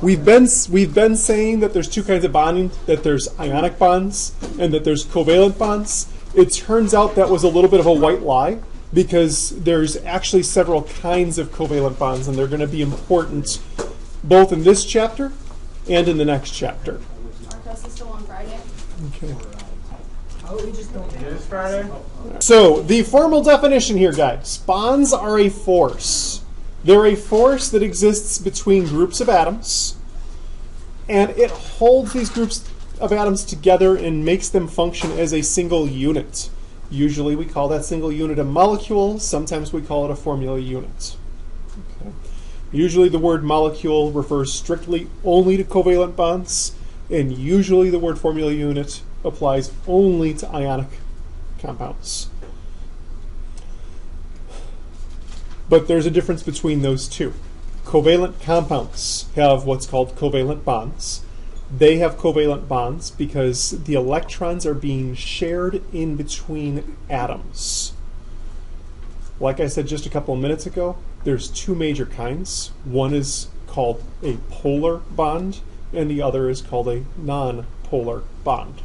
We've been saying that there's two kinds of bonding, that there's ionic bonds and that there's covalent bonds. It turns out that was a little bit of a white lie, because there's actually several kinds of covalent bonds, and they're going to be important both in this chapter and in the next chapter. Our test is still on Friday. Okay. Oh, we just don't do this Friday? So the formal definition here, guys. Bonds are a force. They're a force that exists between groups of atoms, and it holds these groups of atoms together and makes them function as a single unit. Usually we call that single unit a molecule. Sometimes we call it a formula unit. Okay. Usually the word molecule refers strictly only to covalent bonds, and usually the word formula unit applies only to ionic compounds. But there's a difference between those two. Covalent compounds have what's called covalent bonds. They have covalent bonds because the electrons are being shared in between atoms. Like I said just a couple of minutes ago, there's two major kinds. One is called a polar bond, and the other is called a non-polar bond.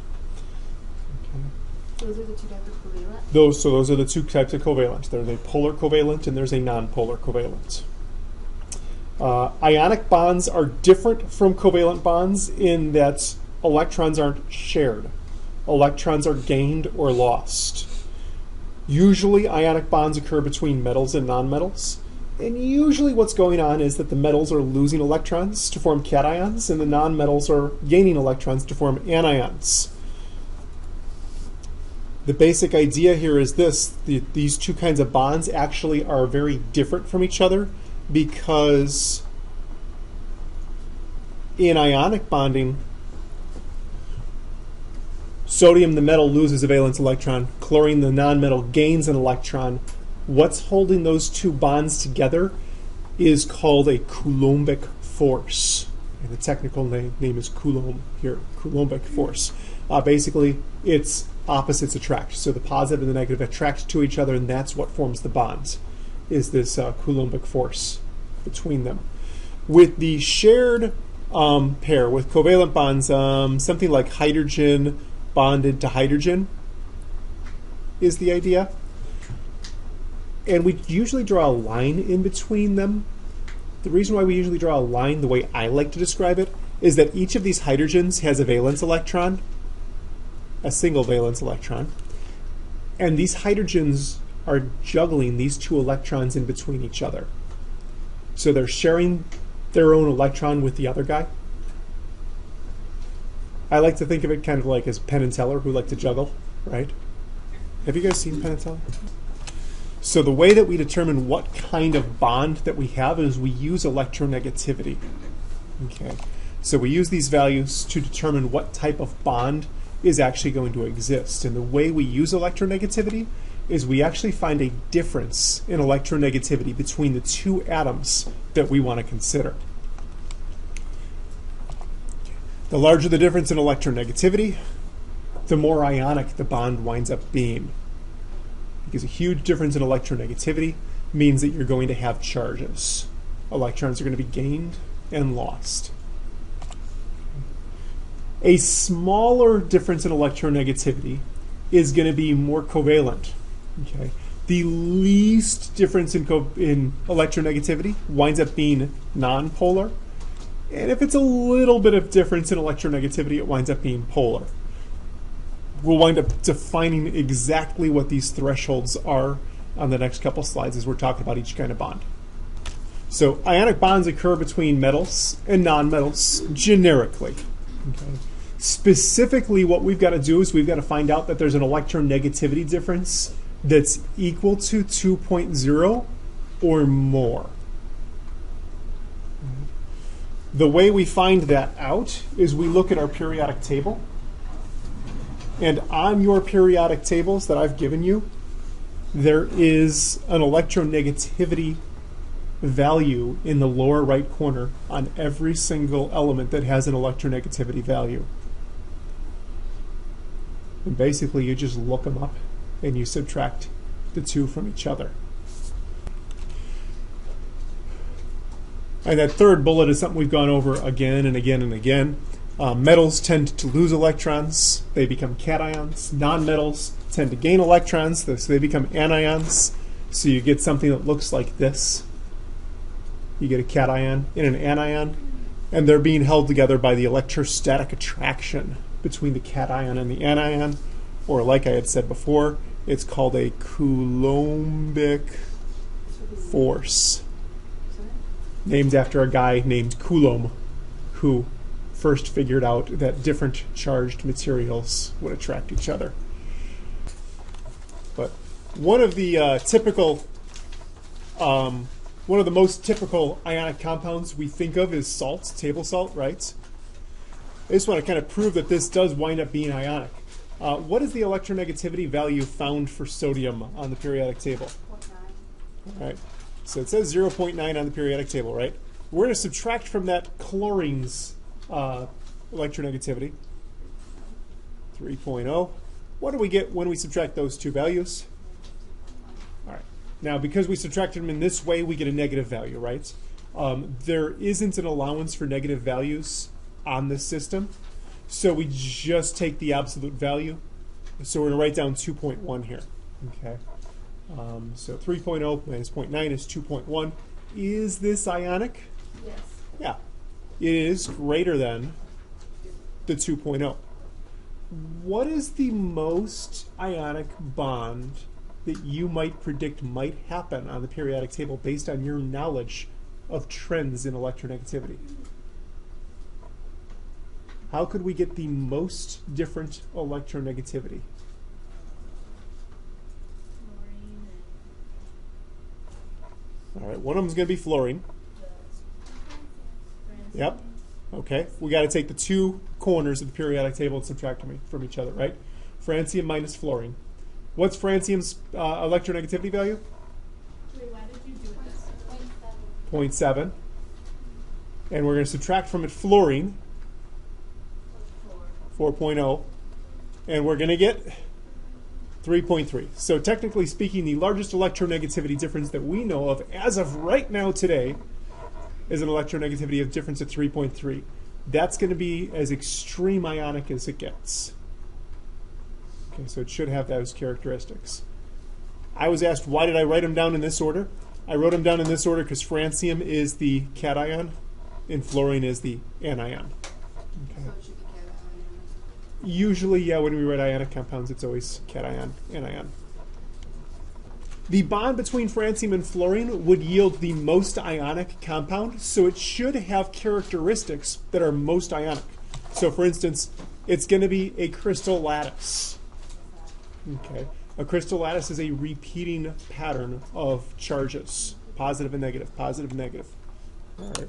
Those are the two types of covalent? Those are the two types of covalent. There's a polar covalent and there's a non-polar covalent. Ionic bonds are different from covalent bonds in that electrons aren't shared. Electrons are gained or lost. Usually ionic bonds occur between metals and nonmetals. And usually what's going on is that the metals are losing electrons to form cations and the nonmetals are gaining electrons to form anions. The basic idea here is this. These two kinds of bonds actually are very different from each other, because in ionic bonding, sodium, the metal, loses a valence electron. Chlorine, the nonmetal, gains an electron. What's holding those two bonds together is called a Coulombic force. And the technical name is Coulomb here, Coulombic force. Basically, it's opposites attract. So the positive and the negative attract to each other, and that's what forms the bonds, is this Coulombic force between them. With the shared pair, with covalent bonds, something like hydrogen bonded to hydrogen is the idea. And we usually draw a line in between them. The reason why we usually draw a line, the way I like to describe it, is that each of these hydrogens has a valence electron, a single valence electron, and these hydrogens are juggling these two electrons in between each other. So they're sharing their own electron with the other guy. I like to think of it kind of like as Penn and Teller, who like to juggle, right? Have you guys seen Penn and Teller? So the way that we determine what kind of bond that we have is we use electronegativity. Okay. So we use these values to determine what type of bond is actually going to exist. And the way we use electronegativity is we actually find a difference in electronegativity between the two atoms that we want to consider. The larger the difference in electronegativity, the more ionic the bond winds up being. Because a huge difference in electronegativity means that you're going to have charges. Electrons are going to be gained and lost. A smaller difference in electronegativity is going to be more covalent. Okay. The least difference in electronegativity winds up being nonpolar. And if it's a little bit of difference in electronegativity, it winds up being polar. We'll wind up defining exactly what these thresholds are on the next couple slides as we're talking about each kind of bond. So ionic bonds occur between metals and nonmetals generically. Okay. Specifically, what we've got to do is we've got to find out that there's an electronegativity difference that's equal to 2.0 or more. The way we find that out is we look at our periodic table. And on your periodic tables that I've given you, there is an electronegativity value in the lower right corner on every single element that has an electronegativity value. And basically you just look them up and you subtract the two from each other. And that third bullet is something we've gone over again and again and again. Metals tend to lose electrons. They become cations. Nonmetals tend to gain electrons, so they become anions. So you get something that looks like this. You get a cation and an anion, and they're being held together by the electrostatic attraction between the cation and the anion, or like I had said before, it's called a Coulombic force, named after a guy named Coulomb, who first figured out that different charged materials would attract each other. But one of the one of the most typical ionic compounds we think of is salt, table salt, right? I just want to kind of prove that this does wind up being ionic. What is the electronegativity value found for sodium on the periodic table? 0.9. All right. So it says 0.9 on the periodic table, right? We're going to subtract from that chlorine's electronegativity, 3.0. What do we get when we subtract those two values? All right. Now, because we subtracted them in this way, we get a negative value, right? There isn't an allowance for negative values on this system, so we just take the absolute value. So we're going to write down 2.1 here. Okay. So 3.0 minus 0.9 is 2.1. Is this ionic? Yes. Yeah. It is greater than the 2.0. What is the most ionic bond that you might predict might happen on the periodic table based on your knowledge of trends in electronegativity? How could we get the most different electronegativity? All right, one of them is going to be fluorine. Yep. Okay, we got to take the two corners of the periodic table and subtract them from each other, right? Francium minus fluorine. What's francium's electronegativity value? Wait, why did you do this? 0.7. And we're going to subtract from it fluorine, 4.0. And we're going to get 3.3. So technically speaking, the largest electronegativity difference that we know of as of right now today is an electronegativity of difference of 3.3. That's going to be as extreme ionic as it gets. Okay, so it should have those characteristics. I was asked, why did I write them down in this order? I wrote them down in this order because francium is the cation and fluorine is the anion. Okay. So it should be cation. Usually, yeah, when we write ionic compounds, it's always cation, anion. The bond between francium and fluorine would yield the most ionic compound, so it should have characteristics that are most ionic. So, for instance, it's going to be a crystal lattice. Okay, a crystal lattice is a repeating pattern of charges, positive and negative, positive and negative. All right.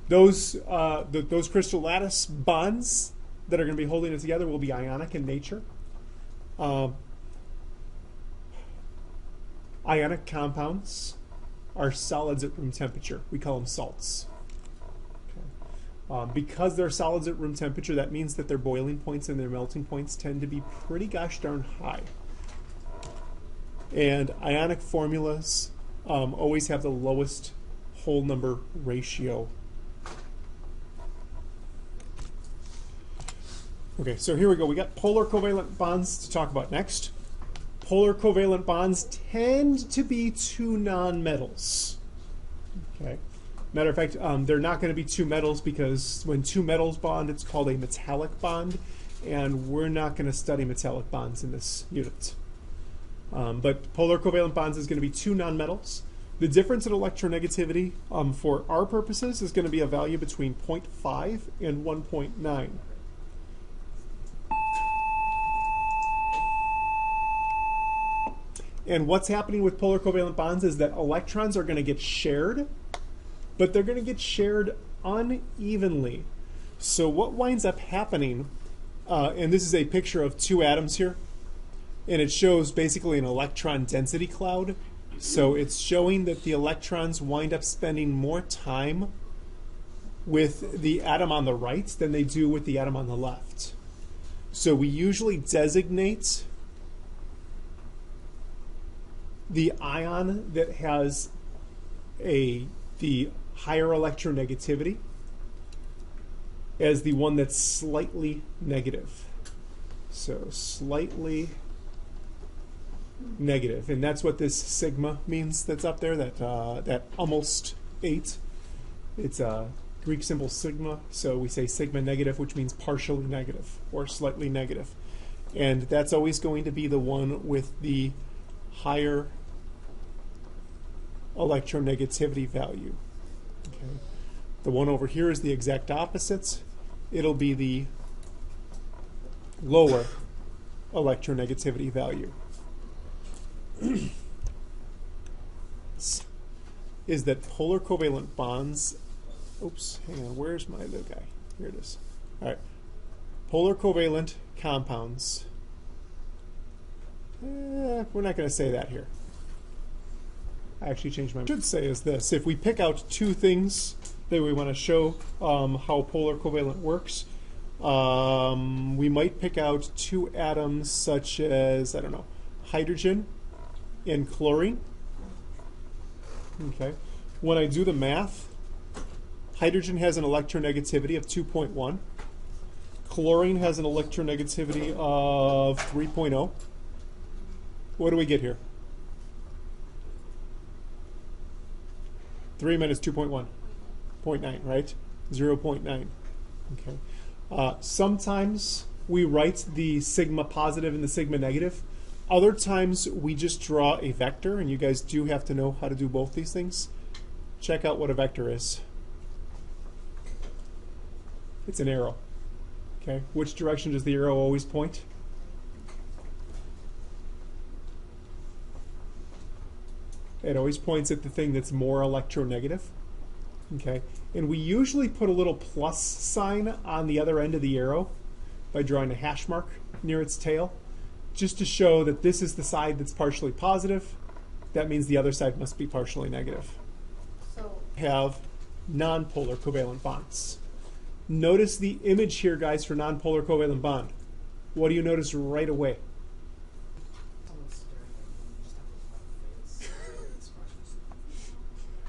Those crystal lattice bonds that are going to be holding it together will be ionic in nature. Ionic compounds are solids at room temperature. We call them salts. Okay. Because they're solids at room temperature, that means that their boiling points and their melting points tend to be pretty gosh darn high. And ionic formulas always have the lowest whole number ratio. Okay, so here we go. We got polar covalent bonds to talk about next. Polar covalent bonds tend to be two nonmetals. Okay. Matter of fact, they're not going to be two metals because when two metals bond, it's called a metallic bond, and we're not going to study metallic bonds in this unit. But polar covalent bonds is going to be two nonmetals. The difference in electronegativity for our purposes is going to be a value between 0.5 and 1.9. And what's happening with polar covalent bonds is that electrons are going to get shared, but they're going to get shared unevenly. So what winds up happening, and this is a picture of two atoms here, and it shows basically an electron density cloud. So it's showing that the electrons wind up spending more time with the atom on the right than they do with the atom on the left. So we usually designate the ion that has the higher electronegativity as the one that's slightly negative. So slightly negative, and that's what this sigma means that's up there, that almost 8. It's a Greek symbol sigma, so we say sigma negative, which means partially negative or slightly negative. And that's always going to be the one with the higher electronegativity value. Okay. The one over here is the exact opposites. It'll be the lower electronegativity value. Is that polar covalent bonds, oops, hang on, where's my little guy? Here it is. All right. Polar covalent compounds. We're not going to say that here. I actually changed my mind. What I should say is this. If we pick out two things that we want to show how polar covalent works, we might pick out two atoms such as, I don't know, hydrogen and chlorine. Okay. When I do the math, hydrogen has an electronegativity of 2.1. Chlorine has an electronegativity of 3.0. What do we get here? 3 minus 2.1. 0.9, right? 0.9. Okay. Sometimes we write the sigma positive and the sigma negative. Other times we just draw a vector, and you guys do have to know how to do both these things. Check out what a vector is. It's an arrow. Okay. Which direction does the arrow always point? It always points at the thing that's more electronegative. Okay. And we usually put a little plus sign on the other end of the arrow by drawing a hash mark near its tail, just to show that this is the side that's partially positive. That means the other side must be partially negative. So Have nonpolar covalent bonds. Notice the image here, guys, for nonpolar covalent bond. What do you notice right away?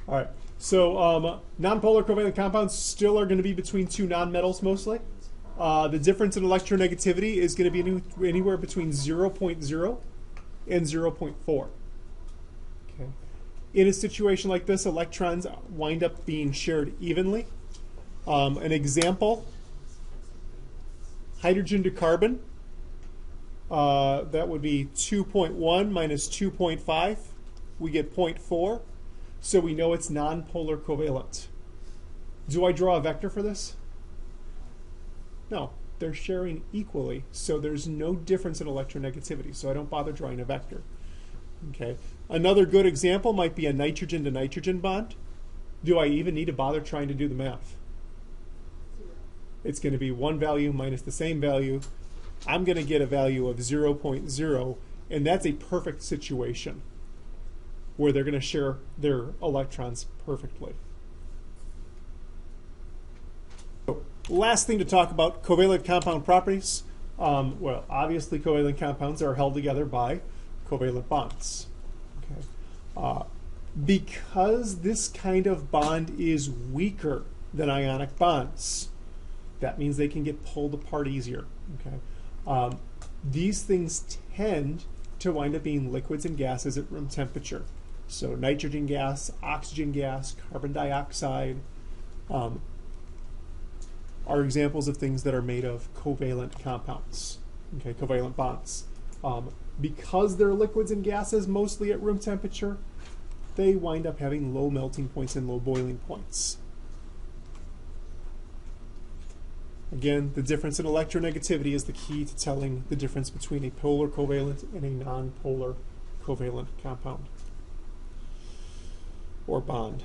All right. So nonpolar covalent compounds still are going to be between two nonmetals mostly. The difference in electronegativity is going to be anywhere between 0.0 and 0.4. Okay. In a situation like this, electrons wind up being shared evenly. An example, hydrogen to carbon, that would be 2.1 minus 2.5. We get 0.4, so we know it's nonpolar covalent. Do I draw a vector for this? No, they're sharing equally, so there's no difference in electronegativity, so I don't bother drawing a vector. Okay. Another good example might be a nitrogen to nitrogen bond. Do I even need to bother trying to do the math? It's going to be one value minus the same value. I'm going to get a value of 0.0, and that's a perfect situation where they're going to share their electrons perfectly. So, last thing to talk about, covalent compound properties. Well, obviously covalent compounds are held together by covalent bonds. Okay. Because this kind of bond is weaker than ionic bonds, that means they can get pulled apart easier. Okay. These things tend to wind up being liquids and gases at room temperature. So nitrogen gas, oxygen gas, carbon dioxide are examples of things that are made of covalent compounds, okay, covalent bonds. Because they're liquids and gases mostly at room temperature, they wind up having low melting points and low boiling points. Again, the difference in electronegativity is the key to telling the difference between a polar covalent and a non-polar covalent compound or bond.